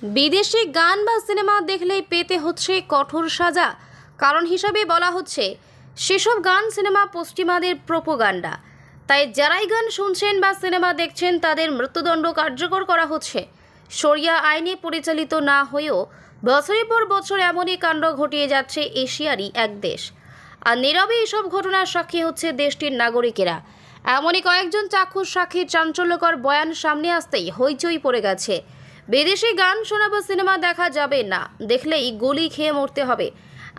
বিদেশি গান বা সিনেমা দেখলেই পেতে হচ্ছে কঠোর সাজা। কারণ হিসাবে বলা হচ্ছে সেসব গান সিনেমা পশ্চিমাদের প্রোপাগান্ডা। তাই যারাই গান শুনছেন বা সিনেমা দেখছেন তাদের মৃত্যুদণ্ড কার্যকর করা হচ্ছে। শরিয়া আইনে পরিচালিত না হয়েও বছরের পর বছর এমনই কাণ্ড ঘটিয়ে যাচ্ছে এশিয়ারই এক দেশ। আর নীরবে এসব ঘটনার সাক্ষী হচ্ছে দেশটির নাগরিকেরা। এমনই কয়েকজন চাক্ষুষ সাক্ষীর চাঞ্চল্যকর বয়ান সামনে আসতেই হইচই পড়ে গেছে। বিদেশি গান শোনা বা সিনেমা দেখা যাবে না, দেখলেই গুলি খেয়ে মরতে হবে,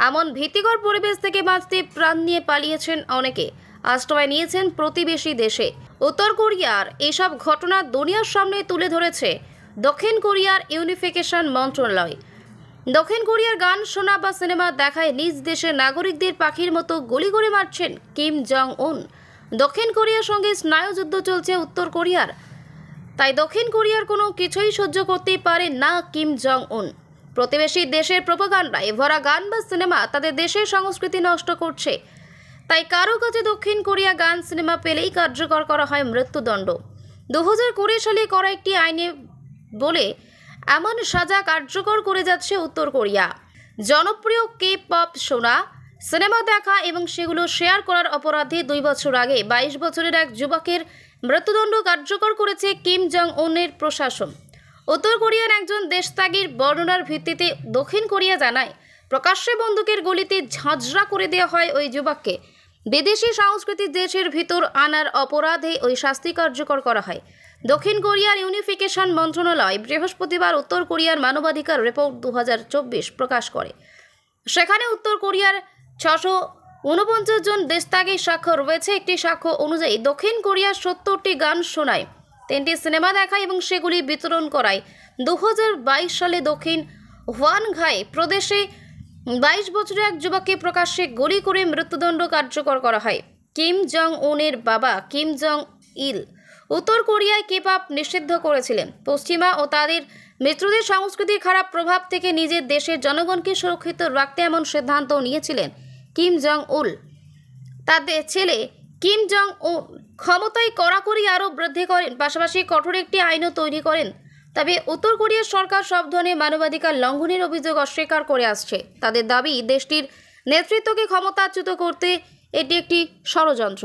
এমন ভীতিকর পরিবেশ থেকে বাঁচতে প্রাণ নিয়ে পালিয়েছেন অনেকে, আশ্রয় নিয়েছেন প্রতিবেশী দেশে। উত্তর কোরিয়ার এসব ঘটনা দুনিয়ার সামনে তুলে ধরেছে দক্ষিণ কোরিয়ার ইউনিফিকেশন মন্ত্রণালয়। দক্ষিণ কোরিয়ার গান শোনা বা সিনেমা দেখায় নিজ দেশের নাগরিকদের পাখির মতো গুলি করে মারছেন কিম জং উন। দক্ষিণ কোরিয়ার সঙ্গে স্নায়ুযুদ্ধ চলছে উত্তর কোরিয়ার, তাই দক্ষিণ কোরিয়ার কোনো কিছুই সহ্য করতে পারে না কিম জং উন। প্রতিবেশী দেশের প্রোপাগান্ডায় ভরা গান বা সিনেমা তাদের দেশের সংস্কৃতি নষ্ট করছে। তাই কারো কাছে দক্ষিণ কোরিয়া গান সিনেমা পেলেই কার্যকর করা হয় মৃত্যুদণ্ড। 2020 সালে করা একটি আইনে বলে এমন সাজা কার্যকর করে যাচ্ছে উত্তর কোরিয়া। জনপ্রিয় কে পপ শোনা, সিনেমা দেখা এবং সেগুলো শেয়ার করার অপরাধে 2 বছর আগে 22 বছরের এক যুবকের মৃত্যুদণ্ড কার্যকর করেছে কিম জং উনের প্রশাসন। উত্তর কোরিয়ার একজন দেশত্যাগীর বর্ণনার ভিত্তিতে দক্ষিণ কোরিয়া জানায়, প্রকাশ্যে বন্দুকের গুলিতে ঝাঁঝরা করে দেওয়া হয় ওই যুবককে। বিদেশি সংস্কৃতি দেশের ভিতর আনার অপরাধে ওই শাস্তি কার্যকর করা হয়। দক্ষিণ কোরিয়ার ইউনিফিকেশন মন্ত্রণালয় বৃহস্পতিবার উত্তর কোরিয়ার মানবাধিকার রিপোর্ট 2024 প্রকাশ করে। সেখানে উত্তর কোরিয়ার 649 জন দেশত্যাগীর স্বাক্ষর রয়েছে। একটি সাক্ষ্য অনুযায়ী দক্ষিণ কোরিয়ার 70টি গান শোনায়, 3টি সিনেমা দেখায় এবং সেগুলি বিতরণ করায়। 2022 সালে দক্ষিণ হোয়ানঘাই প্রদেশে 22 বছরের এক যুবককে প্রকাশ্যে গুলি করে মৃত্যুদণ্ড কার্যকর করা হয়। কিম জং উনের বাবা কিম জং ইল উত্তর কোরিয়ায় কে-পপ নিষিদ্ধ করেছিলেন। পশ্চিমা ও তাদের মিত্রদের সংস্কৃতির খারাপ প্রভাব থেকে নিজের দেশের জনগণকে সুরক্ষিত রাখতে এমন সিদ্ধান্ত নিয়েছিলেন কিম জং উল। তাদের ছেলে কিম জং উন ক্ষমতায় কড়াকড়ি আরও বৃদ্ধি করেন, পাশাপাশি কঠোর একটি আইনও তৈরি করেন। তবে উত্তর কোরিয়ার সরকার সব ধরনের মানবাধিকার লঙ্ঘনের অভিযোগ অস্বীকার করে আসছে। তাদের দাবি, দেশটির নেতৃত্বকে ক্ষমতাচ্যুত করতে এটি একটি ষড়যন্ত্র।